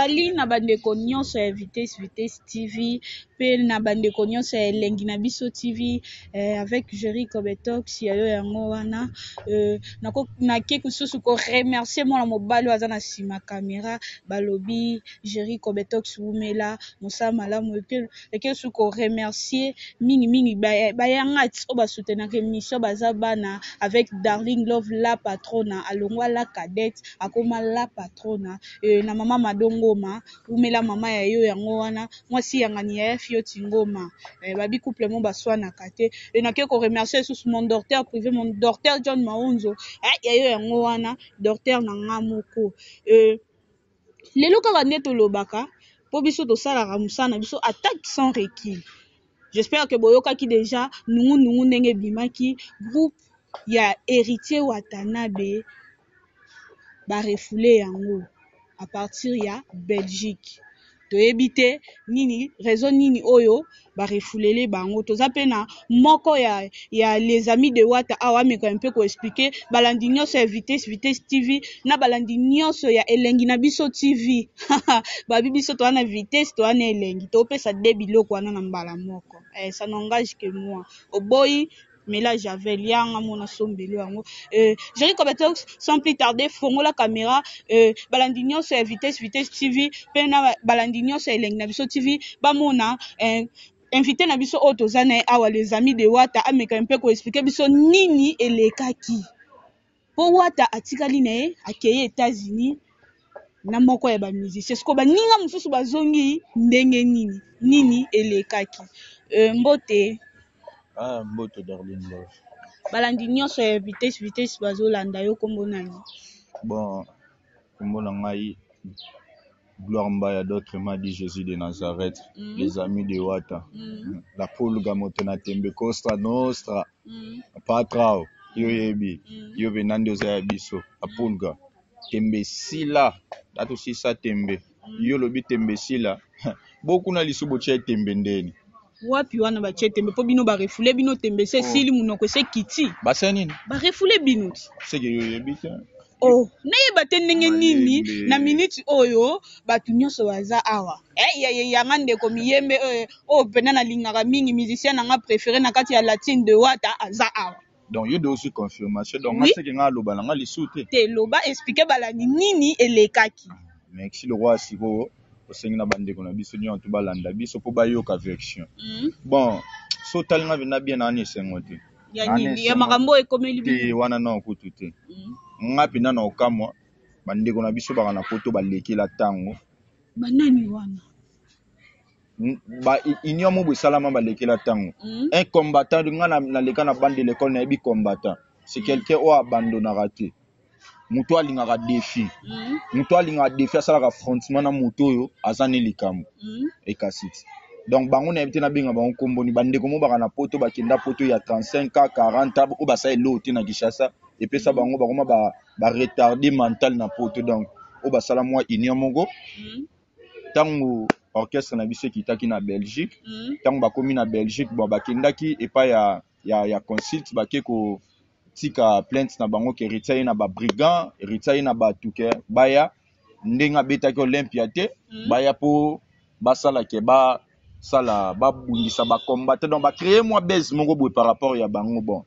Sali na bandeko nyonso ya Vitesse TV, pe na bandeko nyonso ya Elengi na biso TV, avec Jerry Kobetox ya yo yango wana. Na ke kususu ko remercier mwana mobali waza na sima caméra balobi Jerry Kobetox umela musa malamu ke su ko remercier mingi bayanga o ba soutenir émission baza bana avec Darling Love la patrona alongwa la cadette akoma la patrona na mama Madongoma umela mama ya yo yango wana mwasi yangani ya fioti ngoma babi couple mo baswana kate na ke ko remercier sous mon docteur privé mon docteur John Maunzo ya yo yango wana docteur na ngamoko lelo kaka nde tolobaka po biso tosalaka musana biso attaque sans recul. J'espère que boyokaki déjà nungu ndenge bimaki groupe ya héritier Watanabe ba refoulé yango à partir ya Belgique. Toyebite nini raison nini oyo ba refoulele bango toza pe na moko ya les amis de Wata awa me un peu ko expliquer balandi nyonso ya Vitesse TV na balandi nyonso ya Elengi na biso TV ba biso to na Vitesse to na Elengi to pesa de biloko wana na mbala moko ça n'engage que moi oboyi mais là j'avais lianga mona sombelo yango Jerry Kobetox sans plus tarder fongo la caméra balandi nyonso ya Vitesse TV pe na balandi nyonso ya Elengi na biso TV ba mona invité na biso otozana awa les amis de Wata ameka un peu ko expliquer biso nini elekaki po Wata atikali na akeye États-Unis na moko ya ba musicien sko ba ninga mususu bazongi ndenge nini elekaki mbote mbote Darling Love balandi nyonso ya Vitesse bazolanda yo kombo nani bon kombo na ngai Gloire Mbaya, d'autres m'a dit Jésus de Nazareth, les amis de Wata, la Pulga Motona Tembe, Costa Nostra, Patrao, Yoyebi, Yovenando Zayabiso, la Pulga, Tembe Sila, dato si sa Tembe, Yolobi Tembe Sila, beaucoup na lisubo tche Tembe ndeni. Wapi wana ba tche Tembe, po bino ba refoule bino Tembe, se sili munoko se kiti. Ba senini? Ba refoule bino. Se ke Yoyebi te. Nayeba te ndenge nini na minute oyo batu nyonso baza awa yanga ndeko miyembe pena na lingaka mingi musicien nanga préféré na kati ya latine de Wata aza awa donc yo dosi confirmation donc ngaseke nga loba nanga lisute te loba expliquer balani nini elekaki merci le roi siko osengi na bandeko na biso nyonso balanda biso po bayoka version bon so talinga bina bien na ani sengote ya nini ya makambo ekomeli bi wana na okutu te ngapi na na okamwa bandeko na biso baka na poto balekela tango banani wana ba union mo salama balekela tango un combattant nga na leka na bande de l'école na bi combattant c'est quelqu'un ou abandonné raté muto alingaka défi muto alingaka défi asala affrontement na muto yo azani likambo e kasiti donc bango na ebite na benga bango komboni bandeko mo baka na poto bakenda poto ya 35 ka 40 o basa eloti na Kishasa et puis ça bango bakoma ba retardé mental na poto donc o basala moi union mongo tango orchestre na biso kitaki na Belgique tango bakomi na Belgique bon bakendaki et pas ya consult bakeko tika plainte na bango ke retire na ba brigand retire na ba tuke baya ndenga betaki Olympia te baya po basala ke ba sala ba bundisa ba combattre donc ba créer moi base mongo boy par rapport ya bango bon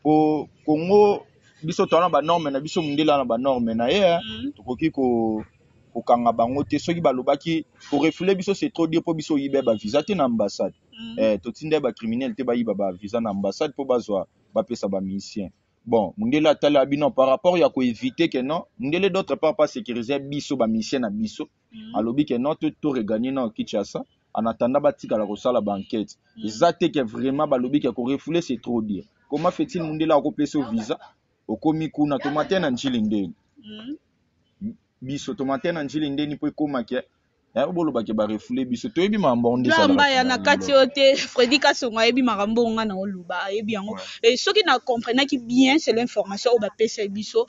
po Congo biso tona ba norme na biso mundela na ba norme na ye tokoki ko kanga bango te soki balobaki pour refouler biso c'est trop dire po biso yibe ba visa te na ambassade to tinde ba criminel te ba yiba ba visa na ambassade po bazwa ba pesa ba musicien bon mundela tala bino par rapport ya ko éviter que non mundele d'autre part pas sécuriser biso ba musicien na biso alobi que non to regagner na Kinshasa en attendant batika la kosala banquette ezate que vraiment balobi que ko refouler c'est trop dire comment fait-il mundela ko pesa visa okomi kuna tomate na njilinde biso tomate na njilinde ni po ekomake boloba ke ba refoule biso to yebi mambo ndesa la mbaya na kati ote Freddy Kasongo yebi makambo nga na oluba yebi yango soki na comprendre ki bien c'est l'information o ba pesa biso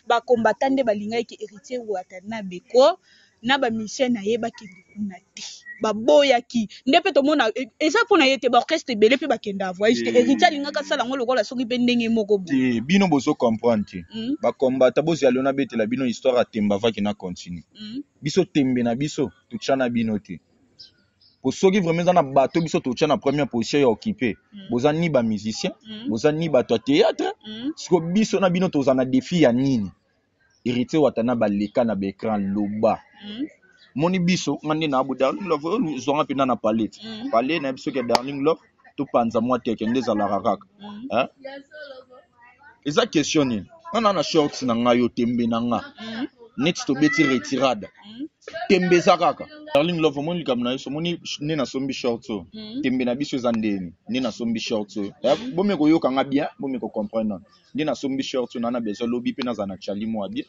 ba combattant de balinga ki héritier Watanabe ko na ba mission na yeba ki kuna te baboyaki ndepe to mona eza pona yete ba orchestre belé pe bakenda voyage que héritier alingaka sala ngo lokola soki pe ndenge moko bo bino bozo comprendre ba combattant bozi alona betela bino histoire atemba vaki na continue biso tembe na biso tuchana bino te pour soki vraiment dans na bateau biso tuchana première position ya occupé boza ni ba musicien boza ni ba théâtre siko biso na bino tozana défi ya nini héritier watana ba leka na écran loba moni biso ngande na abu Darling Love zonga pena na palette palette na biso ke Darling Love to panza moi teke ndeza la raraka hein eza question ni na shorts na nga yo tembe na nga next to beti retirada tembe zakaka Darling Love moni likamna so moni ne na sombi shorts tembe na biso za ndeni ne na sombi shorts bomé ko yoka nga bien bomé ko comprendre ne na sombi shorts na bezo lobi pe na za na chali mo bien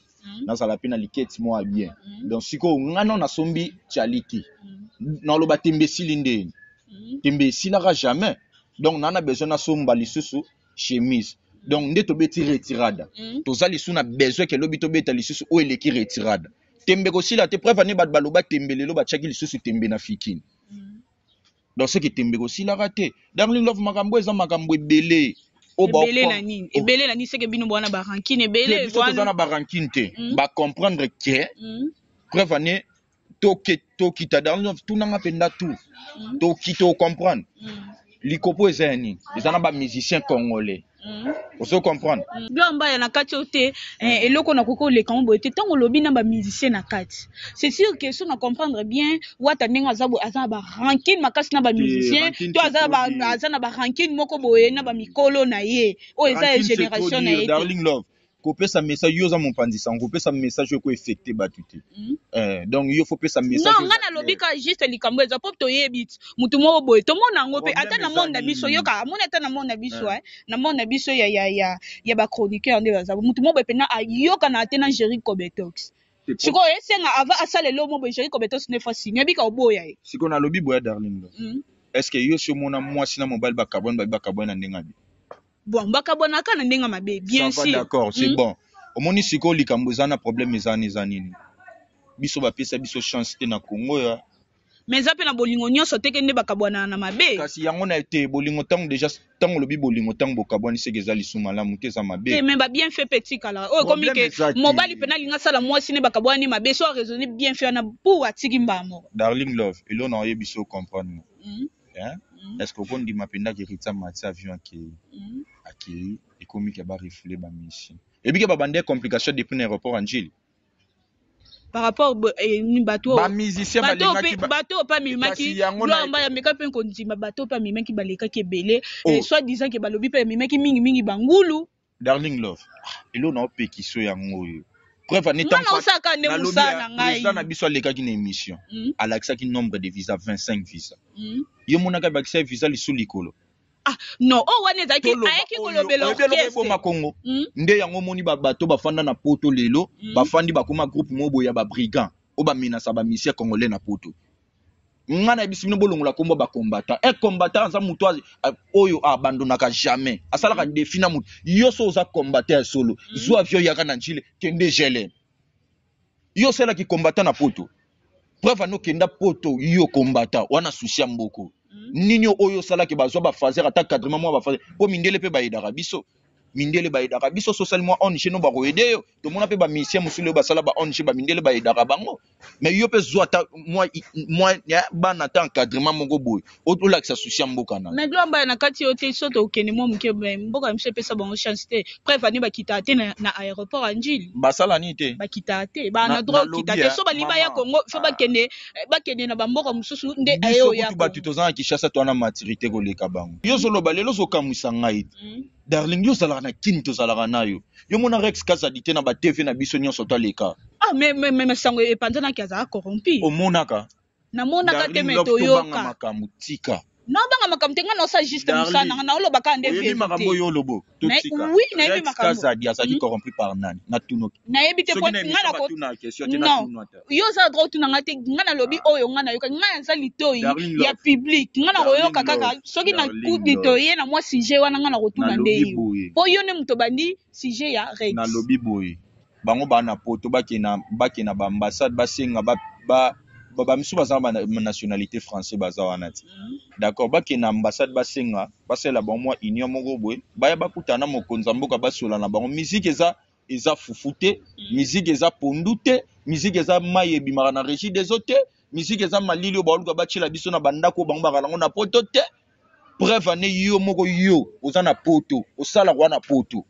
na za la pe na liketi mo bien donc siko ngana na sombi chaliti na loba tembe silindeni tembe silaka jamais donc na besoin na somba lisusu chemise donc nde to beti retirada to za lisu na besoin ke lobi to beta lisusu o eleki retirada tembe ko sila te preuve ni bat baloba tembe lelo ba chaki lisusu tembe na fikini donc ce qui tembe ko sila raté Darling Love makambo eza makambo ebele ebele na nini ebele na nini seke bino bwana ba rankine ebele bwana na ba rankine te ba comprendre que preuve ni to kita Darling Love tout nanga penda tout to kito comprendre likopo eza ni eza na ba musicien congolais oso comprendre glamba ya na kati ote eloko na koko le kambo ete tango lobi na ba musicien na kati c'est sûr que so na comprendre bien wata ndenge aza ba rankine makasi na ba musicien to aza na ba rankine moko boye na ba mikolo na ye o eza génération na ye Darling Love kopesa message yo za mopanzisa kopesa message ko effecté batuté donc yo faut pesa message non ngana lobika juste likambo eza pop to yebit mutu moko boye to mona ngo pe ata na monde na biso yo ka mona ata na monde na biso na monde na biso ya ba chroniqueur nde baza mutu moko pe na ayoka na ate na Jerry Kobetox siko esenga ava asale lo mo Jerry Kobetox ne fa signer bika oboya ye siko na lobi boya Darling Love est-ce que yo si mona mwasi na mobile ba carbone na ndenga bi bon bakabona kana ndenga mabe bien sûr d'accord c'est bon omoni siko likambo za na problème eza nini biso ba pesa biso chance te na Congo ya mais za pe na bolingo nyonso teke nde bakabwana na mabe kasi yango na été bolingo tango déjà tango lobi bolingo tango bokabwani seke li sumala muke za mabe mais ba bien fait petit kala o comme que mobali pena linga sala mwasi ne bakabwani mabe so raisonner bien fait na pour atiki mbamo Darling Love elo na ye biso comprendre hein est-ce que on dit mapenda ki ritsa matsa avion akiri et comme ki ba refouler ba mission et puis que ba bande complication depuis l'aéroport Angile par rapport ni bateau ba musicien bateau pas mimaki lamba ya meka pe ko ndima bateau pas mimaki baleka ki belé soit disant que balobi pe mimaki mingi bangulu Darling Love elo na opekiso yango yo preuve ni tant osaka ne musana ngai na biso aleka ki na émission alakisa ki nombre de visa 25 visa yo monaka bakisa visa lisu likolo non o wane zaki ayeki kolobela orchestre makongo nde yango moni bato bafanda na poto lelo bafandi bakoma groupe mobo ya ba brigand o ba menasa ba missia congolais na poto ngana bisino bolongola kombo ba combattant combattant za muto oyo abandonaka jamais asalaka défi na muto yo so za combattant solo zo avion yaka na njile kende gele yo sela ki combattant na poto preuve no kenda poto yo combattant wana sucia mboko nini oyo sala ke bazwa ba fazer ata cadrement mo ba fazer po mindele pe ba idaka biso mindele ba idaka biso socialement on chez no ba ko aider yo to mona pe ba mission musule ba sala ba on chez ba mindele ba idaka bango mais yo pe zo ata moi ya ba na ta encadrement moko boy o to la que ça souci mboka na mais glamba na kati yo te soto okene mo mke mboka mse pe sa bango chance te preuve ani ba kita te na aéroport Angile ba sala ni te ba kita te ba na droit kita te so ba liba ya Congo so ba kende na ba mboka mususu nde ayo ya ba tutozana Kishasa to na maturité ko leka bango yo zo loba lelo zo kamwisa ngai Darling yo zalaka na kini to zalaka nayo yo mona Rex Kazadité na ba TV na biso nyonso to leka mais sango epanzana ki azaka corrompu omonaka na monaka te meto yoka makamutika na banga makamte ngana osa juste musana na oloba ka nde vérité makambo yo lobo to tika oui na yebi makambo Kazadi azaki corrompu par nani na tuno na yebi te point ngana ko non yo za droit tuna ngate ngana lobi oyo ngana yoka ngana za litoyi ya public ngana koyoka kaka soki na coup litoyi na moi sujet wana ngana kotuna nde yo po yo ne muto bandi sujet ya Rex na lobi boye bango bana poto bakena ba ambassade basenga ba baba misu baza ma nationalité français baza wana ti d'accord baki na ambassade basenga basela ba moi union moko boy baya bakutana mokonza mboka basola na bango musique eza fufute musique eza pondute musique eza mayebi na régie des autres musique eza malili o baluka bachila biso na bandako bango bakalango na poto te preuve ane yo moko yo oza na poto osala kwa na poto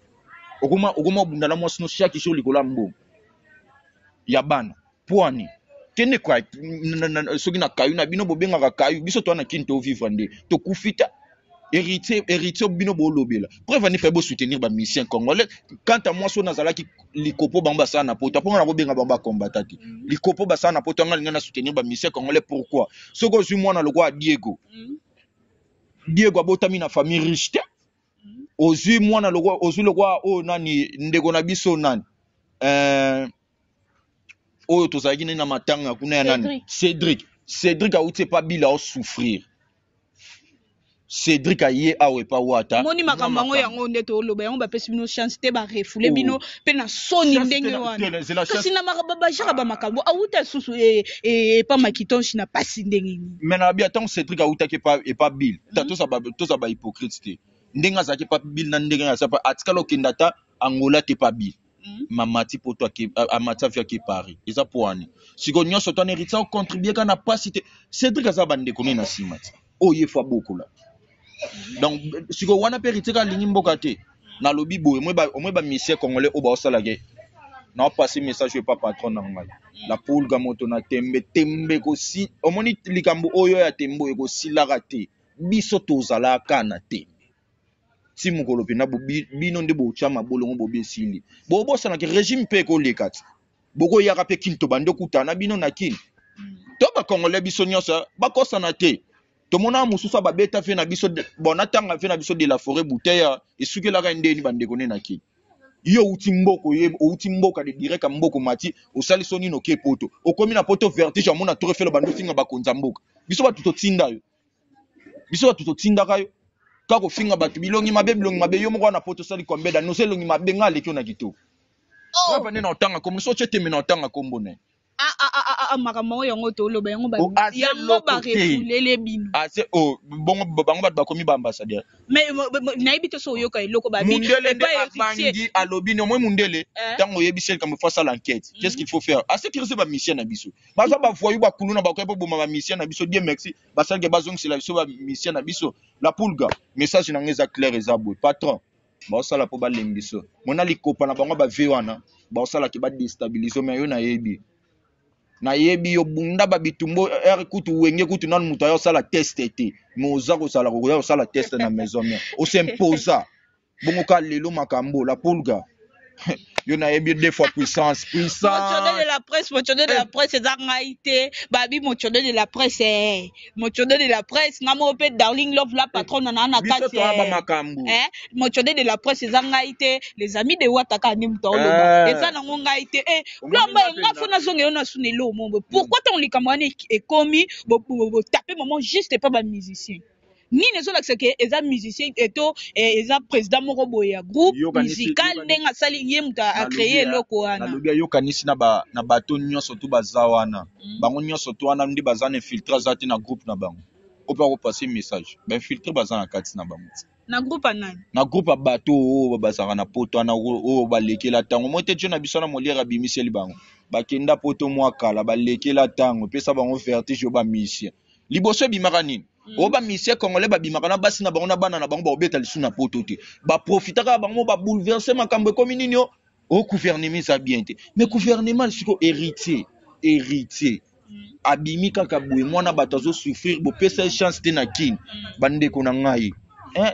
okuma bundala mwasino chaque jour likola mbo ya bana poani kene kwa soki na kayu na bino bobengaka kayu biso to na kinto vivre nde to kufita héritier bino bolobela preuve ane fait bo soutenir ba mission congolais quand à moi so nazalaki likopo bamba sana na poto aponga na bobenga bamba combattant likopo ba sana na poto ngala na soutenir ba mission congolais pourquoi soko zu mwana lokwa Diego abotami na famille riche te ozui mwana lokwa ozui lokwa o nani ndeko na biso nani oyo tozalaki na matanga kuna ya nani Cédric auti pas bila o souffrir Cédric aye awe pa wata moni makambango yango ndeto oloba yango bapesi bino chance te ba refouler bino pe na soni ndenge wana kasi na makababa jaka ba makambo auta susu pa makitonshi na pasi ndenge ni mena bia tant Cédric auta ke pas bil toza ba hypocrite te ndenga zaki pa bil na ndenga za pa atikalo kindata Angola te pa bil mamati poto amati afia ke Paris eza poani siko nyonso to héritier o contribuer kana pasi te Cédric azaba ndeko na simati oye fa beaucoup là donc siko wana pe héritier ka lingi mboka te na lobi boye omwe ba mission congolais o ba osala ke na passer message pas patron na ngai la poule gamoto na tembe ko si omoni likambo oyo ya tembo eko silaka te biso tozala kana te si mukolo pena bino nde bo chama bolongo bo besili bo bosana ke régime pe ko lekati boko yaka pe kinto bando kutana bino na kin to ba congolais biso nyosa ba kosana te to mona mususa ba beta fe na biso bona tanga fe na biso de la forêt bouteille esukela ka ndeni bande kone na kin yo uti mboka de direct mboko mati osali soni no ke poto okomi na poto vertige amona to refelo bando finga bakonza mboka biso ba tutotinda kayo kako finga batu bilongi mabe yo moko na poto sali kombeda no selongi mabe ngale kyo na kito papa ne na otanga komo so chete me na otanga kombo ne makambo yango to loba yango ba yango ba refulele bino ase bongo bango bat bakomi ba ambassadeur mais naibi to so yoka eloko ba bi mundele de abangi alobi no mwe mundele tango yebisel comme faut ça l'enquête qu'est-ce qu'il faut faire ase kirse ba mission na biso baza ba voyu ba kuluna ba ko boma ba mission na biso Dieu merci basalge bazong c'est la biso ba mission na biso la pulga message na ngeza clair ezabwe patron ba osala po ba lembiso mona likopa na bango ba vewana ba osala ki ba déstabiliser mais yo na yebi yo bunda ba bitumbo kutu wenge kutu nan muta yo sala test te moza ko sala ko yo sala test na maison mais o s'imposa bongo ka lelo makambo la pulga yo na yebi deux fois puissance mochodo de la presse eza ngaite babi mochodo de la presse ngamo pe darling love la patronne na kati mochodo de la presse eza ngaite les amis de wataka ni mto loba eza nango ngaite plamba ngafo na zonge yo na sunelo mombo pourquoi tant likamwani ekomi bo taper moment juste pas ba musicien ni nezo la que eza musicien eto eza président moko boya groupe musical ndenga sali ye muta a créer loko wana na lobia yo kanisi na bato nyonso to bazawana bango nyonso to wana ndi bazana filtre zati na groupe na bango opa ko passer message ba filtre bazana kati na bango na groupe anani na groupe bato o bazaka na poto ana o balekela tango mote tjo na bisona moliera bimiseli bango bakenda poto mwa kala balekela tango pesa bango vertige ba mission liboso bimaka nini oba mission congolais ba bimaka na basi na bango na bana na bango ba obeta lisu na poto te ba profitaka bango ba bouleverser makambo comme nini yo au gouvernement ça bien te mais gouvernement siko héritier abimi kaka boye mwana bato azo souffrir bo pesa chance te na kin bande ko na ngai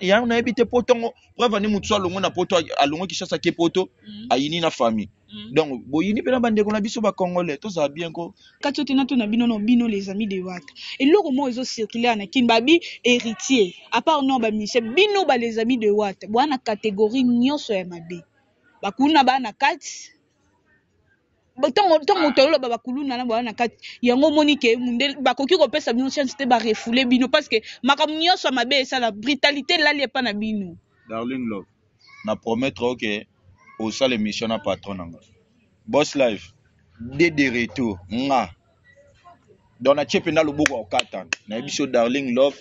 ya na ebite poto preuve ni mutu alongo na poto alongo kishasa ke poto ayini na famille donc boyini pe na bande ko na biso ba congolais to ça bien ko kati otina to na bino no bino les amis de Wata et loko mo ezo circuler na kin babi héritier à part non ba mission bino ba les amis de Wata bwana catégorie nyonso ya mabe bakuna bana kati tongo tolo baba kuluna na bwana kati yango monike mundel bakoki ko pesa bino chance te ba refouler bino parce que makamnyo so mabe ça la brutalité là li pa na bino darling love na promettre OK au sale émission na patron nanga boss life de retour nga donc na tie penda loboko okata na biso Darling Love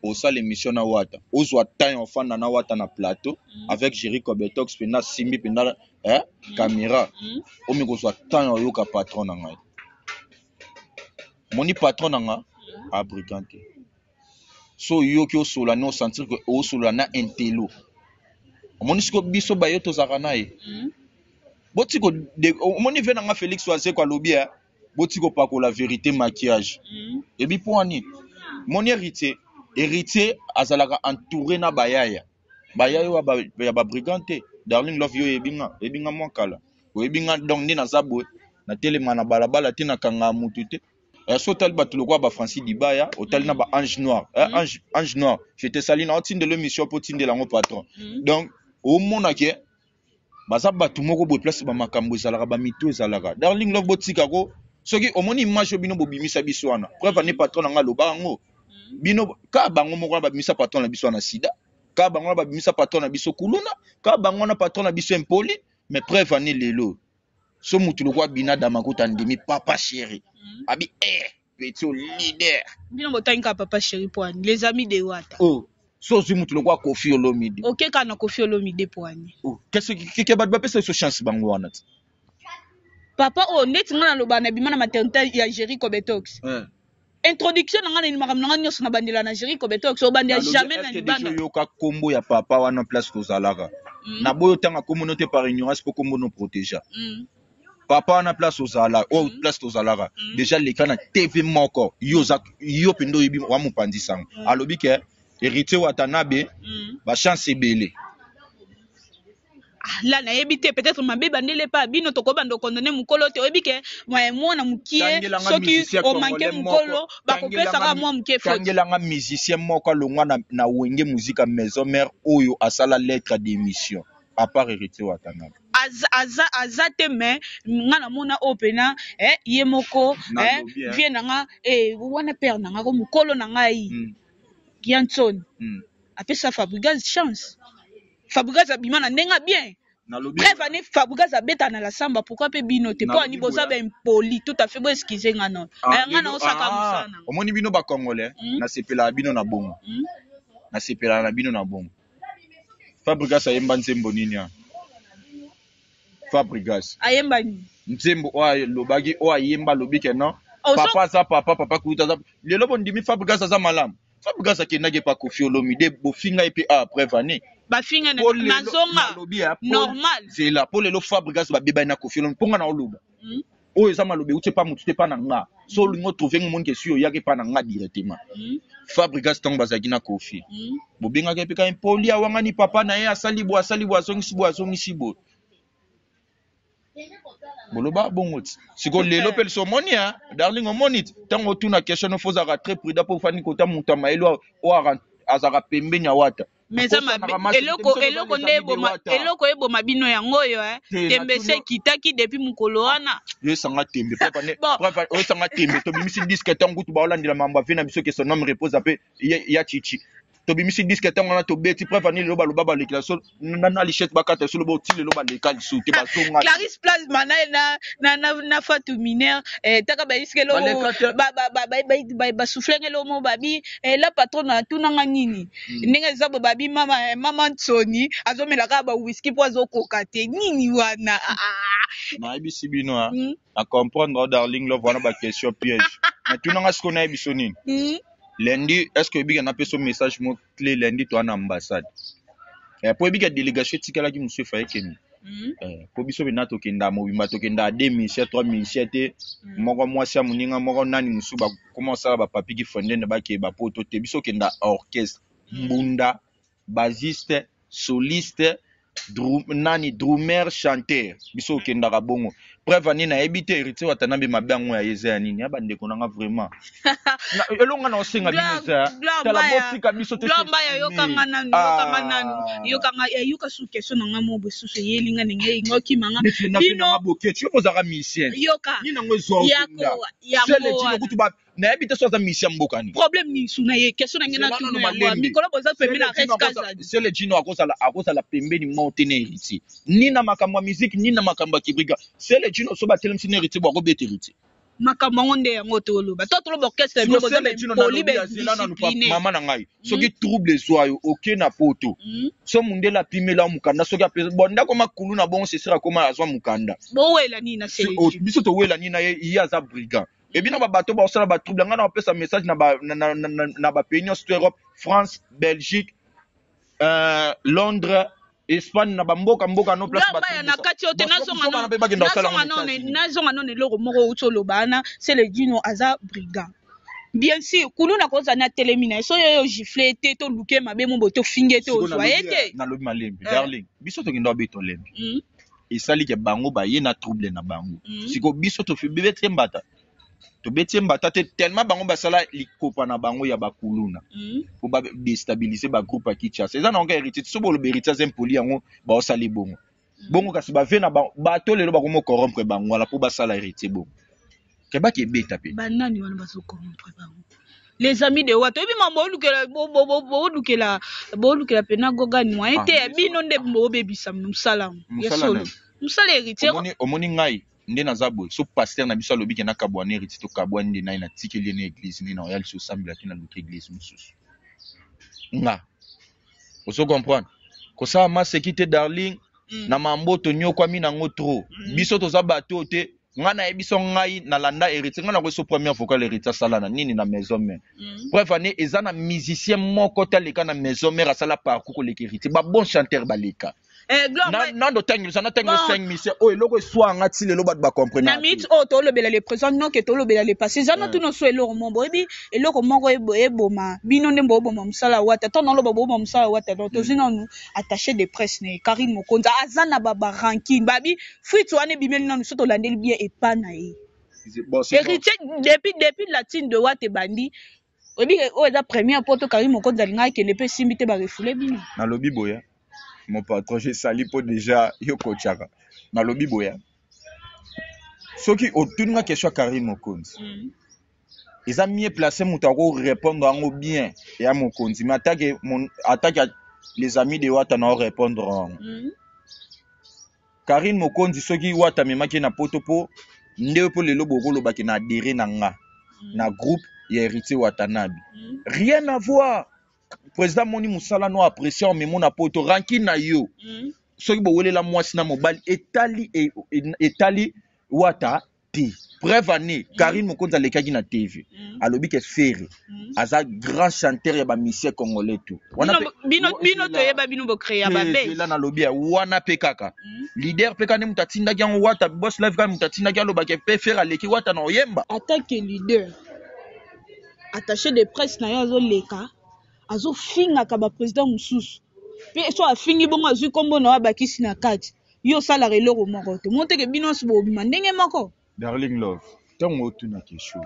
au sale émission na wata ozwa temps ofanda na wata na plateau avec Jerry Kobetox penda simbi penda caméra omi kozwa temps oyoka patron na ngai moni patron na nga abrigante so yoki osola no sentir que osola na intelo omoni siko biso bayo tozaka na ye botiko omoni ve na nga Félix Oise kwa lobi botiko pakola vérité maquillage ebi poani moni héritier azalaka entouré na bayaya ya babrigante Darling Love yo ebinga mwa kala oyebinga donc nde naza boye na telema na balabala te na kanga mutu te so tali bato lokwa ba Francis Dibaya otali na ba Ange Noir Ange Noir j'étais sali na otinde l'émission pour tinde lango patron donc au mona ke baza bato moko boye place ba makambo ezalaka ba mito ezalaka Darling Love botika ko soki omoni image bino bobimisa biso wana preuve ne patron nga loba ngo bino ka bango moko ba bimisa patron na biso na sida ka bango ba bimisa patron na biso kuluna ka bango na patron na biso impoli mais preuve ne lelo so mutu lokwa bina damakuta ndimi papa chéri abi petit leader bino botanka papa chéri poani les amis de wata so si mutu lokwa Koffi Olomide kana Koffi Olomide poani qu'est-ce que ba pesa so chance bango wana papa neti ngana loba na bima na maternité ya Jerry Kobetox introduction na ngana ni makambo na nyoso na bandela na Jerry Kobetox o bandela jamais na libanda yo ka kombo ya papa wana place kozalaka na boyo tanga communauté par ignorance pour kombo no protéger papa na place ozala place tozalaka déjà les kana TV moko yo pendo yibi wa mupandisanga alobi ke héritier watanabe ba chance belé là na yebite peut-être mabe bandele pa bino to ko bando condamner mukolo te oyebike mwana mukie soki o manke mukolo ba kopesa ka mwa mukie faute kangelanga musicien moko longwa na wenge musique maison mère oyo asala lettre d'émission à part héritier watanabe azate mais ngana mona opena ye moko vie nanga wana père nanga ko mukolo nanga yi Gianson apesa Fabregas chance Fabregas abima na ndenga bien bref ane Fabregas abeta na la samba pourquoi pe bino te po ani boza ba impoli tout à fait bo excuser ngana ngana osaka musana omoni bino ba congolais na sepela bino na bongo na sepela na bino na bongo Fabregas ayemba nzembo nini ya Fabregas ayemba ni nzembo lobagi ayemba lobike non papa za papa kuta za lelo bondimi Fabregas za malamu Fabregas akendaki pa Koffi Olomide bofinga epi après vane bafinga na zonga normal c'est là pour lelo Fabregas ba beba na Koffi Olomide ponga na oloba oyo za malobe uti pa mutu te pa na nga so lingo trouver mon ke suyo yaki pa na nga directement Fabregas tong bazaki na Koffi bobenga ke pika impoli awanga ni papa na ye asali bo azongisi bo boloba bongoti siko lelo pel so monia Darling omonit tango tuna question faut za très prudent pour fani kota muta maelo o azaka pembenya wata mais ça eloko eboma bino yango yo tembe se kitaki depuis mukolo wana yo sanga tembe papa o sanga tembe to bimisi disque tango tu ba olandela mamba vena biso que son homme repose ape ya chichi to bimisi disque tango na to beti prefa ni loba loba lekela so na lichette bakata so loba otile loba lekali so te bazonga Clarisse Place manaye na Fatou Mineur taka ba iske lo ba souffler lo mo babi la patronne tunanga nini ndenge zabo babi mama Nsoni azomela ka ba whisky po azokoka te nini wana na ibisi bino a comprendre Darling Love wana ba question piège mais tunanga ce qu'on a ibiso nini lundi est-ce que biga na peso message mo clé lundi to na ambassade pour biga délégation tikala ki monsieur Fayekeni pour biso bina to kenda mo bimba to kenda 2007 3007 moko mwasi ya muninga moko nani musuba commence ba papi ki fondene ba ke ba poto te biso kenda orchestre mbunda bassiste soliste drummer chanteur biso kenda ka bongo preuve ni na ebite héritier watanabe mabango ya yeza ya nini abande konanga vraiment elonga na osenga bino za tala botika biso te glamba ya yokanga nanu yokanga yuka su question nanga mo besusu yelinga ninge ngoki manga bino boketi yo kozaka musicien ni nango zo ya kutuba na ebite so za musicien mbokani problème ni suna ye question ngena tuno ya mikolo boza pembe na reskaza c'est le jino akosala pembe ni monte ni na makambo ya musique ni na makambo ya kibriga c'est le jino so ba telemsine héritier bwa ko bete héritier makambo ngonde yango toloba to toloba orchestre bien boza be polibe discipline mama na ngai soki trouble ezwayo oke na poto so mundela pimela mukanda soki apesa bon ndako makulu na bongo sesera koma azwa mukanda bowela nini na seleji biso towela nini na ye aza brigand ebi na babato baosala batrouble nga na bapesa message na bapays nyonso to Europe France Belgique Londres Espagne na bamboka no place baya na kati yote nazonga none eloko moko utolobana c'est le dino aza brigand bien sûr kulu na koza na telemina so yo gifle te to luke mabe mo boto finge te ozwa ete na lobi malembe darling biso to kindo beto lembe esali ke bango ba ye na trouble na bango siko biso to fi bebe mbata to betie mbata te tellement bango basala likopa na bango ya bakuluna pour ba déstabiliser ba groupe a Kinshasa eza na onga héritier so bolo héritier impoli yango ba osali bongo bongo kasi ba ve na ba to lelo ba komo corrompre bango wala pour basala héritier bongo ke ba ke beta pe banani wana baso corrompre bango les amis de Watt ebi mambo olukela pena goga ni wa ete bino nde mbo bebisa musalamu yesolo musala héritier omoni ngai nde naza boye so pasteur na biso alobi ke na kabwana héritier to kabwana nde nai na tikeli na église ni na royal so sambela te na luka église mosusu nga oso comprendre kosala masekite darling na mamboto nyokwami nango trop biso toza bato te nga na yebiso ngai na landa héritier nga na kweso première fois que l'héritier sala na nini na maison mère bref ane eza na musicien moko taleka na maison mère asala parcours ko leka héritier ba bon chanteur baleka nando tangi sana tangi 5 mission o eloko soit ngati lelo bat ba comprendre na mit o to lobela les présents non que to lobela les passés zana tout no so eloko mombo ebi eloko moko eboma bino ndembo oboma musala wata to no lobo oboma musala wata to zina nu attaché de presse ne Karine Mokonza azana baba ranking babi fuite wane bimeli nanu so to landeli bien epa na ye héritier depuis latine de wate bandi obi o eza première poto Karine Mokonza linga ke ne peut simiter ba refoulé bino na lobi boya mon patron j'ai sali pour déjà yoko chaka na lobi boya soki otunga question Karine Mokonzi ils ont mieux placé moutako répondre en bien et à Mokonzi mais attaque les amis de Wata na répondre Karine Mokonzi soki Wata memaki na potopo nde po lelo bokolo baki na adhérer na nga na groupe ya héritier Watanabe rien à voir président moni musala no apprécier mais mon apoto ranking na yo soki bo welela mwasi na mobali etali Wata ti preuve année Karine Mokonza lekaki na TV alobi ke Ferre aza grand chanteur ya ba monsieur congolais tout bino to yeba bino bo créer ba be là na lobi wana pe kaka leader pe kane mutatinda ki ngo Wata boss live kane mutatinda ki aloba ke pe Ferre aleki Wata na oyemba attaque leader attaché de presse na yo zo leka azo finga ka ba président mususu pe so afingi bongo azu kombo na bakisi na kati yo sala reloko moko te monte ke bino so bo mandenge moko darling love tango tuna kesho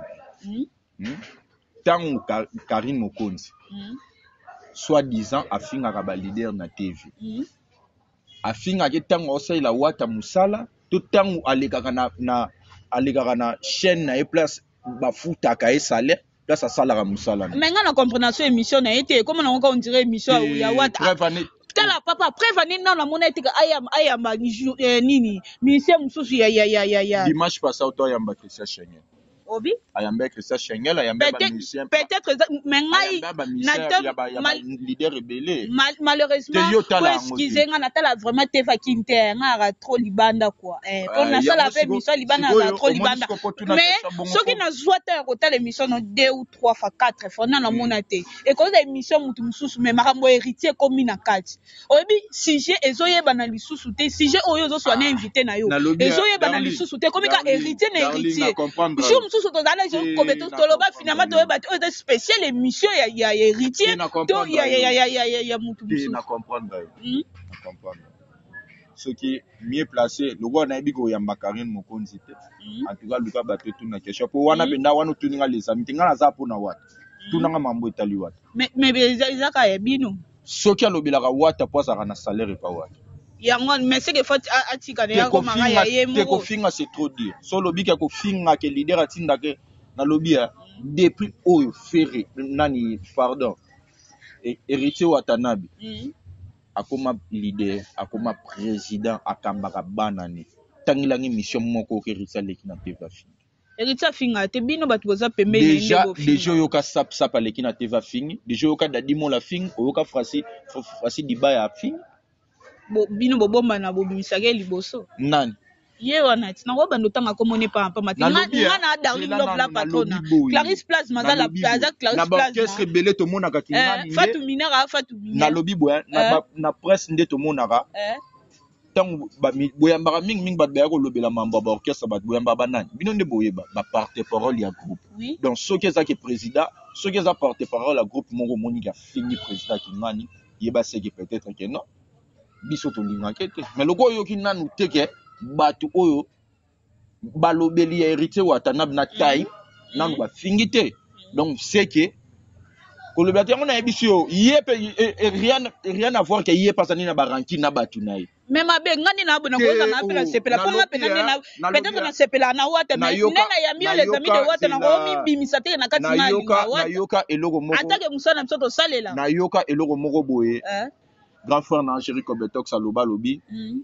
tango Karine Mokonzi soi-disant afinga ka ba leader na TV afinga ke tango osala Wata musala to tango alekaka na chaîne na e place ba futa ka e salaire place asala musala mais nga na compréhension émission na été comme on dirait émission ya Wata tala papa prévenir non la monnaie que ayamba nini ministère mususu ya dimanche passé auto ayamba Christian Schengen obi ayamba Christian Schengen ayamba ba musicien peut-être mais ngai na leader rebelle malheureusement excusez nga natala vraiment teva kinte nga trop libanda quoi pour na sala pe mission libanda nga trop libanda mais soki na zwata ko tala émission no 2 ou 3 fois 4 fois na monate et cause émission mutu mususu mais makambo héritier comme na kati obi sujet ezoyeba na lisusu te sujet oyo zo soana invité na yo ezoyeba na lisusu te comme ka héritier na héritier mususu tozala jo kobeto toloba finalement toyeba te oyo spécial émission ya héritier to ya mutu mususu na comprendre ce qui mieux placé le gars na ebi ko yamba Karine Mokonzi te en tout cas luka bato tout na question pour wana benda wana tuninga les amis tinga na za pona Wata tunanga mambo etali Wata mais ezaka ya bino soki alobelaka Wata posa na salaire pa Wata yango mais c'est que faut atika na yako manga ya yemo te ko finga c'est trop dire so lobi ka ko finga ke leader atinda ke na lobi depuis oyo Ferre nani pardon héritier Watanabe akoma leader akoma président akambaka banani tangilangi mission moko ke héritier leki na TV Héritier finga te bino batu boza pembeni déjà yoka sap aleki na teva fingi déjà yoka dadimo la fingi oyoka frasi dibaya fingi bino bobomba na bobimisaka liboso nani ye wana ti nango bando tanga komone pa mati nga na Darling Love la patrona Clarisse Place mazala plaza Clarisse Place na orchestre belé to monaka kingani Fatou Minera na lobi boya na presse nde to monaka tant boyambaka mingi bato baya kolobela mambo ba orchestre bato boyamba banani bino nde boyeba ba porte-parole ya groupe donc soki ezaki président soki eza porte-parole ya groupe moko moni ya fingi président kingani yeba seki peut-être que non biso tolingaka te mais loko oyoki nanu te ke bato oyo balobeli ya héritier Watanabe na taille nanu bafingi te donc c'est que kolobela te yango na yebiso yo ye pe rien à voir ke ye pasani na baranki na bato na ye mais mabe ngani na bona koza na apela sepela po nga pena na peut-être na sepela na wata mais nena ya mio les amis de wata na ko mi bimisa te na kati na na yoka eloko moko atake musana biso to salela na yoka eloko moko boye grand frère na Chéri Kobetok saloba lobi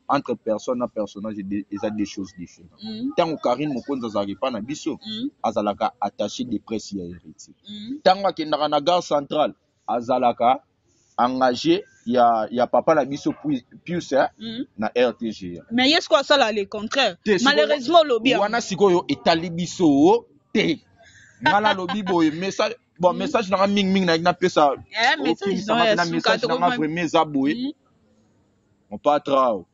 entre personne na personnage eza des choses différentes tango Karine Mokonza azalaki pa na biso azalaka attaché de presse ya héritier tango akendaka na gare centrale azalaka engagé ya papa la biso Pius na RTG mais est-ce quoi ça là le contraire malheureusement lobi wana sikoyo etali biso te ngala lobi boye message bon message na ming na pesa message na vraiment za boye on pas trao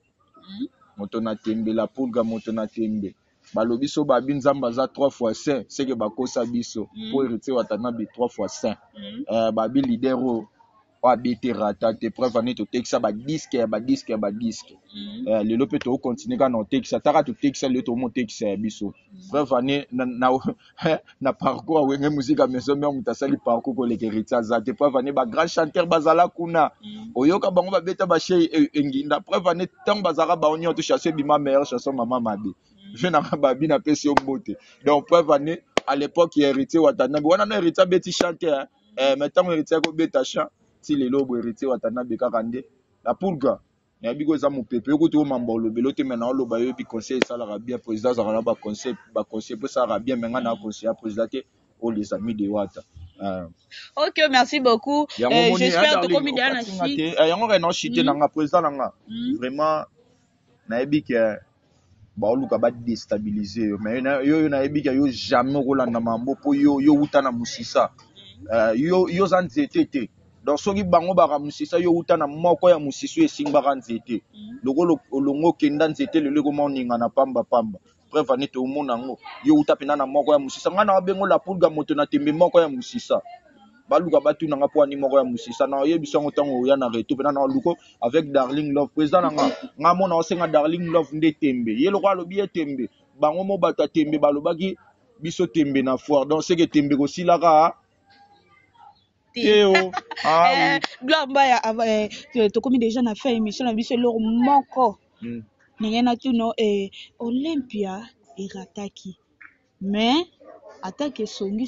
moto na tembe la pulga moto na tembe balobi so babi nzamba za 3 fois 5 c'est que bakosa biso pour héritier Watanabe 3 fois 5 babi leader abete rata te preuve ane to tekisa ba disque lelo pe to continue ka na tekisa taka to tekisa le to mo tekisa ya biso preuve ane na parcours wenge musique maison mais mutasali parcours ko le héritier za te preuve ane ba grand chanteur bazala kuna oyoka bango ba beta ba chez enginda preuve ane tant bazara ba onyo to chasser bima meilleure chanson maman mabe je na babi na pesi ombote donc preuve ane à l'époque héritier Watanabe wana na héritier beti chanteur mais tant héritier ko beta chant si les lobes héritiers Watanabe kakande la pulga na biko za mopepe okuti o mamba olobelo te mena oloba yo bi conseil ça la bien président za ba conseil pour ça ra bien menga na conseiller président te o les amis de Wata OK merci beaucoup j'espère que comme il y a na chi yango rena chité na président nga vraiment na yebi ke ba oluka ba déstabiliser mais yo na yebi ke yo jamais rolanda mambo po yo uta na musisa yo za nzete te donc soki bango baka musisa yo uta na moko ya musisu esingbaka nzete lokolo olongo kenda nzete lelo komoninga na pamba preuve ane te omona ngo yo uta pena na moko ya musisa nga na wabengo la pulga moto na tembe moko ya musisa baluka batu nanga po ani moko ya musisa na yebiso ngo tango ya na reto pena na luko avec Darling Love président nga mona osenga Darling Love nde tembe ye lokwa lobi ye tembe bango mo bata tembe balobaki biso tembe na foire donc c'est que tembe ko silaka Glamba to komi déjà na fait émission na biso lor moko ningena tuno Olympia erataki mais attaque songi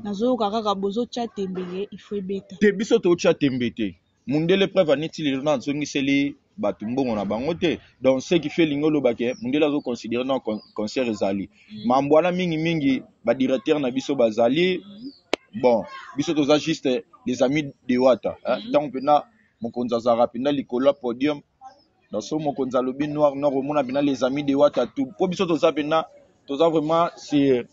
nazo kaka bozo cha tembele il faut beta te biso to cha tembete mundele preuve aneti le na zongiseli batu mbongo na bango te donc ce qui fait lingolo bake mundele azo considérer na concert ezali mambwana mingi ba directeur na biso bazali bon biso toza juste les amis de Wata tant pena mokonza zara pena likola podium dans ce mokonza lobi noir omona pena les amis de Wata tout po biso toza pena toza vraiment c'est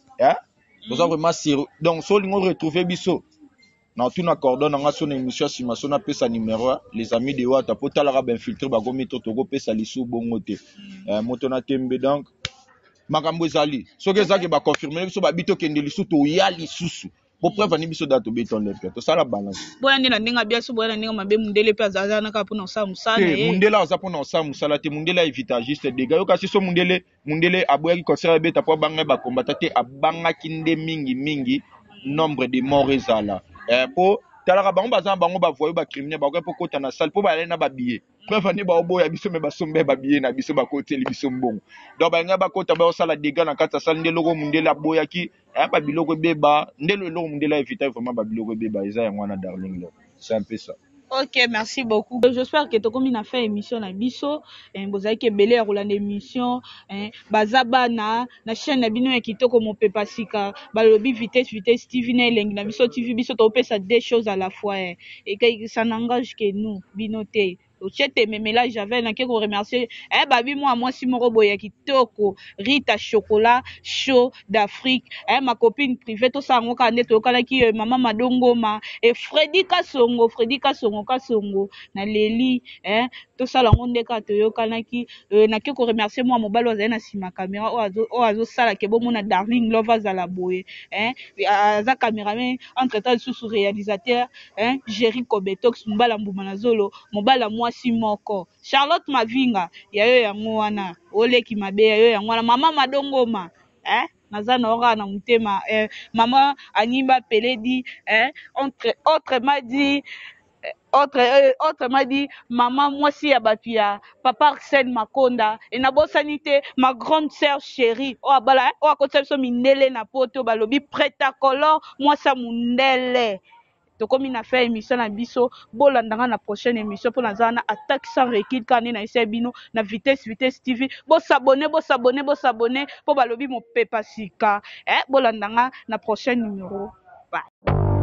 toza vraiment c'est donc so lingo retrouver biso na tout na cordon nga so na émission simation na pesa numéro les amis de Wata po tala ba infiltrer ba gomi to go pesa lisu bongo te moto na tembe donc makambo ezali soki ezaki ba confirmer biso ba bito kende lisu to ya lisusu pour preuve ni biso dato beton lepia to sala balance boya ndina ndinga biaso boya ndinga mabe mundele pe azaza na ka pona sa musala mundela aza pona sa musala te mundela evita juste dega yo kasi so mundele aboya ki concert beta po banga ba combattant te abanga kinde mingi nombre de morts ezala po talaka bango baza bango ba voyo ba criminel ba ko kota na salle po ba aller na ba billet preuve ni ba oboya biso me ba sombe ba billet na biso ba koteli biso mbongo donc ba nga ba kota ba osala dega na kata salle ndelo mundele aboya ki ba biloko beba ndelo eloko mundela evita vraiment ba biloko beba eza yango na Darling Love c'est un peu ça. Ok, merci beaucoup. J'espère que tokomi na fait émission na biso, bozali ke belé ya rolanda émission, bazaba na chaîne na bino ya kitoko mopepa sika, balobi vitesse TV na elengi na biso TV biso topesa deux choses à la fois, et ça n'engage que nous, bino te. Ochete memela j'avais na ke ko remercier babi moi si moko boya kitoko Rita chocolat chaud d'Afrique ma copine privée to sango ka ndeto kala ki mama madongo ma et Freddy Kasongo na leli to sala ngonde ka to yokanaki na ke ko remercier moi mobalo azali na sima caméra o azo sala ke bomo na Darling Lovers à la boye aza cameraman entre temps sous réalisateur Jerry Kobetox mbala mbuma na zolo mobala mwasi moko Charlotte Mavinga yayo yango wana oleki mabe yayo yango wana mama madongoma naza na ora na mutema mama Anima Peledi entre autres m'a dit autre m'a dit maman moi si ya batu ya papa Arsène Makonda et na bosani te ma grande sœur chérie o abala o akotsa biso mindele na poto balobi prêta color moi sa mundele tokomi na fait émission na biso bolandanga na prochaine émission pour naza na attaque sans recul kane na ese bino na vitesse TV bo s'abonner po balobi mopepa sika bolandanga na prochaine numéro. Bye.